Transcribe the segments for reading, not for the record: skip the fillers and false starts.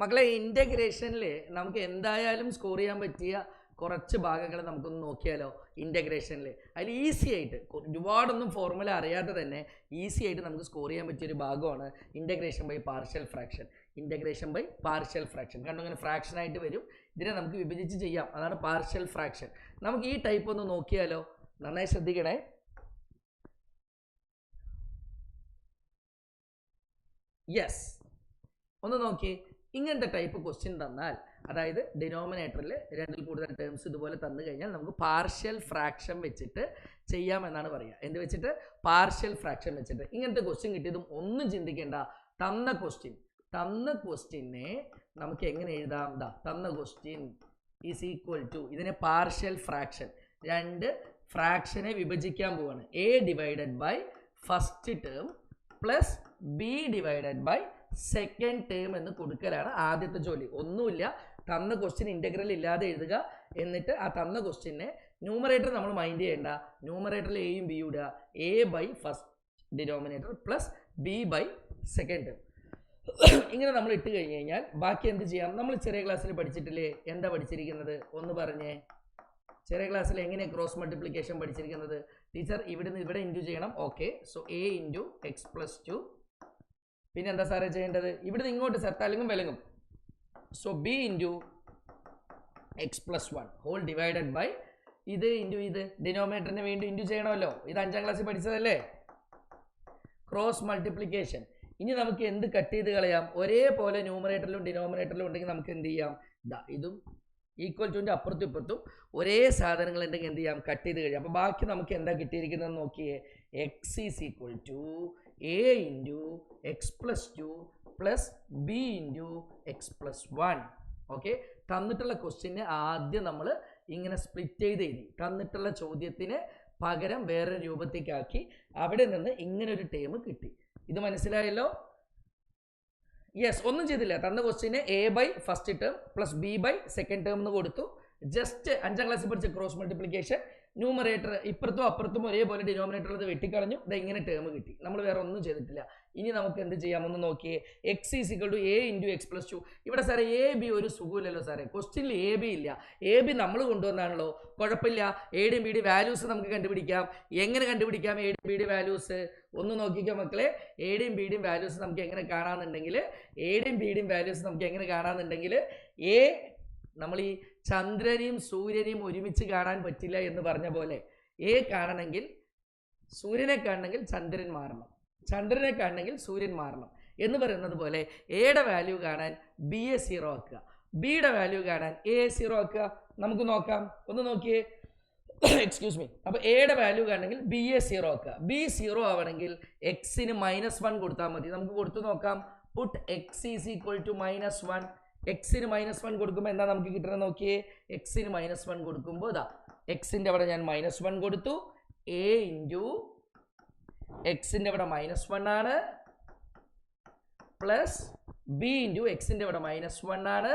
മക്കളെ ഇൻ്റഗ്രേഷനിൽ നമുക്ക് എന്തായാലും സ്കോർ ചെയ്യാൻ പറ്റിയ കുറച്ച് ഭാഗങ്ങൾ നമുക്കൊന്ന് നോക്കിയാലോ. ഇൻ്റഗ്രേഷനിൽ അതിൽ ഈസി ആയിട്ട് ഒരുപാടൊന്നും ഫോർമുല അറിയാതെ തന്നെ ഈസി ആയിട്ട് നമുക്ക് സ്കോർ ചെയ്യാൻ പറ്റിയൊരു ഭാഗമാണ് integration by partial fraction. Integration by partial fraction കണ്ടു ഇങ്ങനെ ഫ്രാക്ഷനായിട്ട് വരും, ഇതിനെ നമുക്ക് വിഭജിച്ച് ചെയ്യാം, അതാണ് പാർഷ്യൽ ഫ്രാക്ഷൻ. നമുക്ക് ഈ ടൈപ്പ് ഒന്ന് നോക്കിയാലോ, നന്നായി ശ്രദ്ധിക്കണേ. യെസ്, ഒന്ന് നോക്കി. ഇങ്ങനത്തെ ടൈപ്പ് ക്വസ്റ്റ്യൻ തന്നാൽ, അതായത് ഡിനോമിനേറ്ററിൽ രണ്ടിൽ കൂടുതൽ ടേംസ് ഇതുപോലെ തന്നു കഴിഞ്ഞാൽ നമുക്ക് പാർഷ്യൽ ഫ്രാക്ഷൻ വെച്ചിട്ട് ചെയ്യാമെന്നാണ് പറയുക. എന്ത് വെച്ചിട്ട്? പാർഷ്യൽ ഫ്രാക്ഷൻ വെച്ചിട്ട്. ഇങ്ങനത്തെ ക്വസ്റ്റ്യൻ കിട്ടിയതും ഒന്നും ചിന്തിക്കേണ്ട, തന്ന ക്വസ്റ്റ്യനെ നമുക്ക് എങ്ങനെ എഴുതാം? തന്ന ക്വസ്റ്റ്യൻ ഈസ് ഈക്വൽ ടു, ഇതിനെ പാർഷ്യൽ ഫ്രാക്ഷൻ, രണ്ട് ഫ്രാക്ഷനെ വിഭജിക്കാൻ പോവാണ്. A divided by first term plus B divided by second term എന്ന് കൊടുക്കലാണ് ആദ്യത്തെ ജോലി. ഒന്നുമില്ല, തന്ന ക്വസ്റ്റ്യൻ ഇൻ്റഗ്രൽ ഇല്ലാതെ എഴുതുക, എന്നിട്ട് ആ തന്ന ക്വസ്റ്റ്യനെ ന്യൂമറേറ്റർ നമ്മൾ മൈൻഡ് ചെയ്യേണ്ട, ന്യൂമറേറ്ററിൽ എയും ബി ഇടുക, A by first denominator plus B by second term. ഇങ്ങനെ നമ്മൾ ഇട്ട് കഴിഞ്ഞ് കഴിഞ്ഞാൽ ബാക്കി എന്ത് ചെയ്യാം? നമ്മൾ ചെറിയ ക്ലാസ്സിൽ പഠിച്ചിട്ടില്ലേ? എന്താ പഠിച്ചിരിക്കുന്നത്? ഒന്ന് പറഞ്ഞേ. ചെറിയ ക്ലാസ്സിൽ എങ്ങനെ ക്രോസ് മൾട്ടിപ്ലിക്കേഷൻ പഠിച്ചിരിക്കുന്നത്? ടീച്ചർ ഇവിടുന്ന് ഇവിടെ ഇൻറ്റു ചെയ്യണം. Okay, so A into X plus 2. പിന്നെ എന്താ സാറേ ചെയ്യേണ്ടത്? ഇവിടുന്ന് ഇങ്ങോട്ട് തലങ്ങും വിലങ്ങും. So B into X plus 1 whole divided by ഇത് ഇൻറ്റു ഇത്, ഡിനോമിനേറ്ററിന് വേണ്ടി ഇൻറ്റു ചെയ്യണമല്ലോ. ഇത് 5ാം ക്ലാസ്സിൽ പഠിച്ചതല്ലേ, ക്രോസ് മൾട്ടിപ്ലിക്കേഷൻ. ഇനി നമുക്ക് എന്ത് കട്ട് ചെയ്ത് കളയാം? ഒരേപോലെ ന്യൂമറേറ്ററിലും ഡിനോമിനേറ്ററിലും ഉണ്ടെങ്കിൽ നമുക്ക് എന്ത് ചെയ്യാം? ഇതും ഈക്വൽ ടുവിൻ്റെ അപ്പുറത്തും ഇപ്പുറത്തും ഒരേ സാധനങ്ങൾ ഉണ്ടെങ്കിൽ എന്ത് ചെയ്യാം? കട്ട് ചെയ്ത് കഴിയാം. അപ്പോൾ ബാക്കി നമുക്ക് എന്താ കിട്ടിയിരിക്കുന്നത് നോക്കിയേ. X is equal to A into X plus 2 plus B into X plus 1. Okay, തന്നിട്ടുള്ള ക്വസ്റ്റ്യനെ ആദ്യം നമ്മൾ ഇങ്ങനെ സ്പ്ലിറ്റ് ചെയ്ത് എഴുതി, തന്നിട്ടുള്ള ചോദ്യത്തിന് പകരം വേറൊരു രൂപത്തേക്കാക്കി, അവിടെ നിന്ന് ഇങ്ങനെ ഒരു ടേം കിട്ടി. ഇത് മനസ്സിലായല്ലോ? യെസ്, ഒന്നും ചെയ്തില്ല. തന്ന ക്വസ്റ്റ്യന് A by first term plus B by second term എന്ന് കൊടുത്തു. ജസ്റ്റ് 5ാം ക്ലാസ്സിൽ പഠിച്ച ക്രോസ് മൾട്ടിപ്ലിക്കേഷൻ, ന്യൂമറേറ്റർ ഇപ്പുറത്തും അപ്പുറത്തും ഒരേപോലെ ഡിനോമിനേറ്റർ അത് വെട്ടിക്കളഞ്ഞു, ഇങ്ങനെ ടേം കിട്ടി. നമ്മൾ വേറെ ഒന്നും ചെയ്തിട്ടില്ല. ഇനി നമുക്ക് എന്ത് ചെയ്യാമെന്ന് നോക്കിയേ. X is equal to A into X plus 2. ഇവിടെ സാറേ എ ബി ഒരു സുഖമില്ലല്ലോ സാറേ, ക്വസ്റ്റ്യനിൽ എ ബി ഇല്ല. എ ബി നമ്മൾ കൊണ്ടുവന്നാണല്ലോ, കുഴപ്പമില്ല. എയുടെയും ബിയുടെ വാല്യൂസ് നമുക്ക് കണ്ടുപിടിക്കാം. എങ്ങനെ കണ്ടുപിടിക്കാം എയുടെയും ബിയുടെ വാല്യൂസ്? ഒന്ന് നോക്കിക്കോ മക്കളെ. എയുടെയും ബിയുടെയും വാല്യൂസ് നമുക്ക് എങ്ങനെ കാണാമെന്നുണ്ടെങ്കിൽ, എ നമ്മൾ ഈ ചന്ദ്രനെയും സൂര്യനെയും ഒരുമിച്ച് കാണാൻ പറ്റില്ല എന്ന് പറഞ്ഞ പോലെ, എ കാണണമെങ്കിൽ സൂര്യനെ കാണണമെങ്കിൽ ചന്ദ്രൻ മാറണം, ചന്ദ്രനെ കാണണമെങ്കിൽ സൂര്യൻ മാറണം എന്ന് പറയുന്നത് പോലെ എയുടെ വാല്യൂ കാണാൻ ബിയെ 0 ആക്കുക, ബിയുടെ വാല്യൂ കാണാൻ എ 0 ആക്കുക. നമുക്ക് നോക്കാം, ഒന്ന് നോക്കിയേ. Excuse me. അപ്പോൾ എയുടെ വാല്യൂ കാണണമെങ്കിൽ ബിയെ 0 ആക്കുക. ബി 0 ആവണമെങ്കിൽ എക്സിന് -1 കൊടുത്താൽ മതി. നമുക്ക് കൊടുത്തു നോക്കാം. Put x is equal to -1. എക്സിന് -1 കൊടുക്കുമ്പോൾ എന്താ നമുക്ക് കിട്ടുന്നത് നോക്കിയേ. എക്സിന് -1 കൊടുക്കുമ്പോൾ എക്സിൻ്റെ അവിടെ ഞാൻ -1 കൊടുത്തു. എ ഇൻറ്റു എക്സിൻ്റെ അവിടെ -1 ആണ്, പ്ലസ് ബി ഇൻറ്റു എക്സിൻ്റെ അവിടെ -1 ആണ്.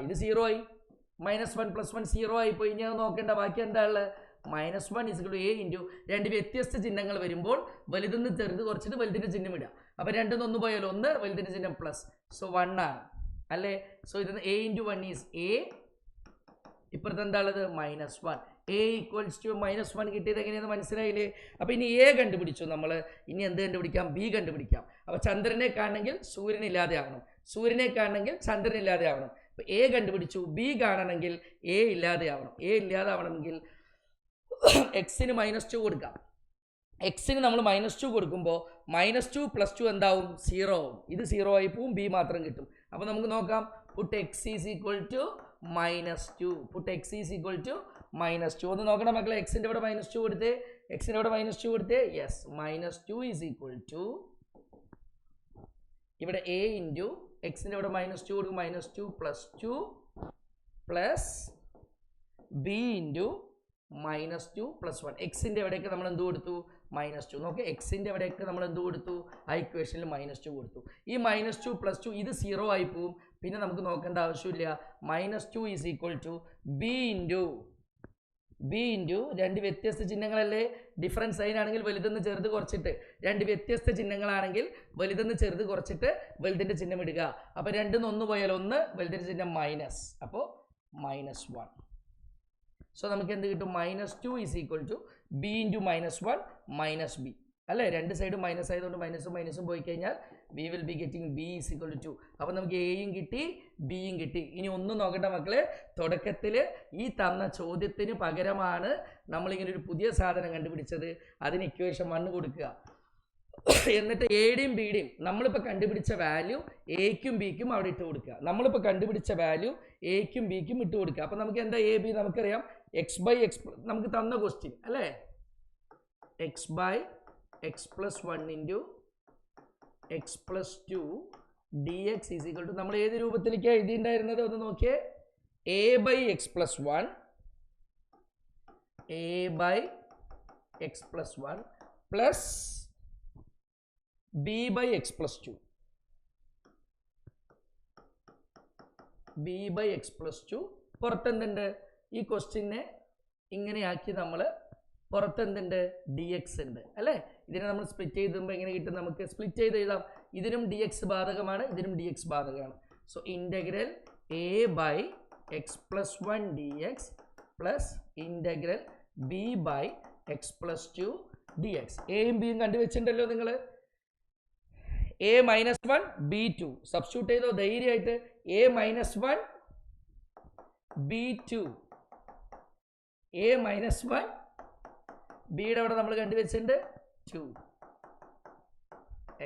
ഇത് 0 ആയി. -1 + 1 0 ആയിപ്പോയി. ഇനി അത് നോക്കേണ്ട, ബാക്കി എന്താ ഉള്ളത്? -1 = എ ഇൻറ്റു, രണ്ട് വ്യത്യസ്ത ചിഹ്നങ്ങൾ വരുമ്പോൾ വലുതെന്ന് ചെറുത് കുറച്ചിട്ട് വലുതിൻ്റെ ചിഹ്നം ഇടുക. അപ്പോൾ രണ്ടും ഒന്ന് പോയാലോ, ഒന്ന് വലുതിൻ്റെ ചിഹ്നം പ്ലസ്, സോ 1 ആണ് അല്ലേ. സോ ഇതിന് എ ഇൻറ്റു 1 ഈസ് എ, ഇപ്പുറത്ത് എന്താ ഉള്ളത്? -1. എ ഈക്വൽസ് ടു -1 കിട്ടിയത് എങ്ങനെയാണെന്ന് മനസ്സിലായില്ലേ? അപ്പോൾ ഇനി എ കണ്ടുപിടിച്ചു നമ്മൾ. ഇനി എന്ത് കണ്ടുപിടിക്കാം? ബി കണ്ടുപിടിക്കാം. അപ്പോൾ ചന്ദ്രനെ കാണണമെങ്കിൽ സൂര്യനില്ലാതെ ആവണം, സൂര്യനെ കാണണമെങ്കിൽ ചന്ദ്രനില്ലാതെ ആവണം. അപ്പോൾ എ കണ്ടുപിടിച്ചു. ബി കാണണമെങ്കിൽ എ ഇല്ലാതെ ആവണം. എ ഇല്ലാതെ ആവണമെങ്കിൽ എക്സിന് -2 കൊടുക്കാം. എക്സിന് നമ്മൾ -2 കൊടുക്കുമ്പോൾ -2 + 2 എന്താവും? 0 ആവും. ഇത് 0 ആയി പോവും, ബി മാത്രം കിട്ടും. അപ്പോൾ നമുക്ക് നോക്കാം. Put x is equal to -2. Put x is equal to -2. ഒന്ന് നോക്കണം മക്കളെ. എക്സിൻ്റെ ഇവിടെ -2 കൊടുത്തേ, എക്സിൻ്റെ അവിടെ -2 കൊടുത്തേ. യെസ്, -2 ഈസ് ഈക്വൽ ടു ഇവിടെ എ ഇൻറ്റു എക്സിൻ്റെ ഇവിടെ -2 കൊടുക്കും, -2 + 2 പ്ലസ് ബി ഇൻറ്റു -2 + 1. എക്സിൻ്റെ എവിടെയൊക്കെ നമ്മൾ എന്ത് കൊടുത്തു? -2. നോക്കി, എക്സിൻ്റെ എവിടെയൊക്കെ നമ്മൾ എന്ത് കൊടുത്തു? ആ ഇക്വേഷനിൽ -2 കൊടുത്തു. ഈ -2 + 2 ഇത് 0 ആയി പോവും. പിന്നെ നമുക്ക് നോക്കേണ്ട ആവശ്യമില്ല. -2 is equal to B into B into രണ്ട് വ്യത്യസ്ത ചിഹ്നങ്ങളല്ലേ, ഡിഫറൻസ് സൈൻ ആണെങ്കിൽ വലുതെന്ന് ചെറുത് കുറച്ചിട്ട്, രണ്ട് വ്യത്യസ്ത ചിഹ്നങ്ങളാണെങ്കിൽ വലുതെന്ന് ചെറുത് കുറച്ചിട്ട് വലുതിൻ്റെ ചിഹ്നം ഇടുക. അപ്പോൾ 2 1 പോയാൽ 1, വലുതിൻ്റെ ചിഹ്നം മൈനസ്, അപ്പോൾ -1. സോ നമുക്ക് എന്ത് കിട്ടും? -2 is equal to B into -1 minus B അല്ലേ. രണ്ട് സൈഡും മൈനസ് ആയതുകൊണ്ട് മൈനസും മൈനസും പോയി കഴിഞ്ഞാൽ we will be getting B is equal to 2. അപ്പോൾ നമുക്ക് എയും കിട്ടി ബിയും കിട്ടി. ഇനി ഒന്നും നോക്കണ്ട മക്കളെ, തുടക്കത്തിൽ ഈ തന്ന ചോദ്യത്തിന് പകരമാണ് നമ്മളിങ്ങനെ ഒരു പുതിയ സാധനം കണ്ടുപിടിച്ചത്. അതിന് ഇക്വേഷൻ 1 കൊടുക്കുക. എന്നിട്ട് എയുടെയും ബിയുടെയും നമ്മളിപ്പോൾ കണ്ടുപിടിച്ച വാല്യൂ എക്കും ബിക്കും അവിടെ ഇട്ട് കൊടുക്കുക. നമ്മളിപ്പോൾ കണ്ടുപിടിച്ച വാല്യൂ എക്കും ബിക്കും ഇട്ട് കൊടുക്കുക. അപ്പോൾ നമുക്ക് എന്താ എ ബി നമുക്കറിയാം. എക്സ് ബൈ എക്സ് നമുക്ക് തന്ന ക്വസ്റ്റ്യൻ അല്ലേ, x by X plus 1 into X plus 2 D x is equal to നമ്മൾ ഏത് രൂപത്തിലേക്കാണ് എഴുതിയിട്ടുണ്ടായിരുന്നത് ഒന്ന് നോക്കിയേ. A by X plus 1 A by X plus 1 plus B by X plus 2 B by X plus 2 പുറത്തെന്തുണ്ട്? ഈ ക്വസ്റ്റ്യനെ ഇങ്ങനെയാക്കി നമ്മൾ പുറത്തെന്തുണ്ട്? ഡി എക്സ് ഉണ്ട് അല്ലേ. ഇതിനെ നമ്മൾ സ്പ്ലിറ്റ് ചെയ്തുമ്പോൾ എങ്ങനെ കിട്ടും? നമുക്ക് സ്പ്ലിറ്റ് ചെയ്ത് എഴുതാം. ഇതിനും ഡി എക്സ് ബാധകമാണ്, ഇതിനും ഡി എക്സ് ബാധകമാണ്. So integral A by X plus 1 D X plus integral B by X plus 2 D x. എയും ബിയും കണ്ടുവച്ചിട്ടുണ്ടല്ലോ നിങ്ങൾ. എ -1 ബി 2 സബ്സ്റ്റിറ്റ്യൂട്ട് ചെയ്തോ ധൈര്യമായിട്ട്. എ -1 ബി 2 എ -1 ബിയുടെ അവിടെ നമ്മൾ കണ്ടുവച്ചിട്ടുണ്ട് 2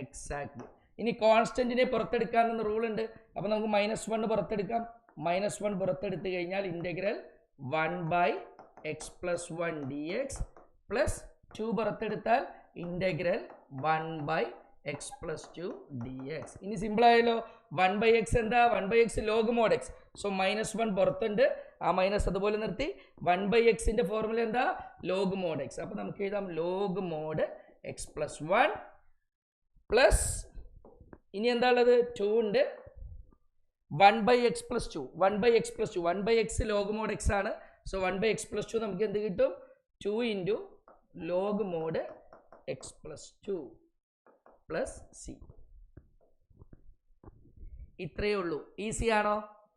എക്സാക്ട്ലി. ഇനി കോൺസ്റ്റന്റിനെ പുറത്തെടുക്കാമെന്ന് റൂൾ ഉണ്ട്. അപ്പോൾ നമുക്ക് -1 പുറത്തെടുക്കാം. -1 പുറത്തെടുത്ത് കഴിഞ്ഞാൽ integral 1 by X plus 1 D X plus 2 പുറത്തെടുത്താൽ integral 1 by X plus 2 D X. ഇനി സിമ്പിൾ ആയല്ലോ. 1 ബൈ എക്സ് എന്താ? 1 by X log mod X. So -1 പുറത്തുണ്ട്, ആ മൈനസ് അതുപോലെ നിർത്തി. 1 ബൈ എക്സിൻ്റെ ഫോർമുല എന്താ? Log mod x. അപ്പോൾ നമുക്ക് എഴുതാം log mod x plus 1 plus ഇനി എന്താ ഉള്ളത്? 2 ഉണ്ട്. 1 by X plus 2 1 by X plus 2 1 by X log mod x ആണ്. സോ 1 ബൈ എക്സ് പ്ലസ് 2 നമുക്ക് എന്ത് കിട്ടും? 2 into log mod x plus 2 plus C. ഇത്രയേ ഉള്ളൂ. ഈസി ആണോ?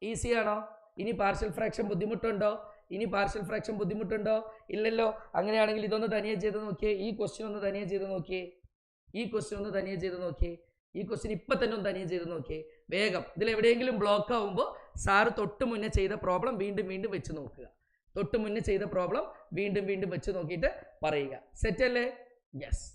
ഈസി ആണോ? ഇനി പാർഷ്യൽ ഫ്രാക്ഷൻ ബുദ്ധിമുട്ടുണ്ടോ? ഇനി പാർഷ്യൽ ഫ്രാക്ഷൻ ബുദ്ധിമുട്ടുണ്ടോ? ഇല്ലല്ലോ. അങ്ങനെയാണെങ്കിൽ ഇതൊന്ന് തനിയെ ചെയ്ത് നോക്കിയേ. ഈ ക്വസ്റ്റ്യൻ ഒന്ന് തനിയെ ചെയ്ത് നോക്കിയേ. ഈ ക്വസ്റ്റ്യൻ ഒന്ന് തനിയെ ചെയ്ത് നോക്കിയേ. ഈ ക്വസ്റ്റ്യൻ ഇപ്പം തന്നെ ഒന്ന് തനിയെ ചെയ്ത് നോക്കിയേ. വേഗം. ഇതിലെവിടെയെങ്കിലും ബ്ലോക്ക് ആവുമ്പോൾ സാറ് തൊട്ട് മുന്നേ ചെയ്ത പ്രോബ്ലം വീണ്ടും വീണ്ടും വെച്ച് നോക്കുക. തൊട്ട് മുന്നേ ചെയ്ത പ്രോബ്ലം വീണ്ടും വീണ്ടും വെച്ച് നോക്കിയിട്ട് പറയുക. സെറ്റ് അല്ലേ? യെസ്.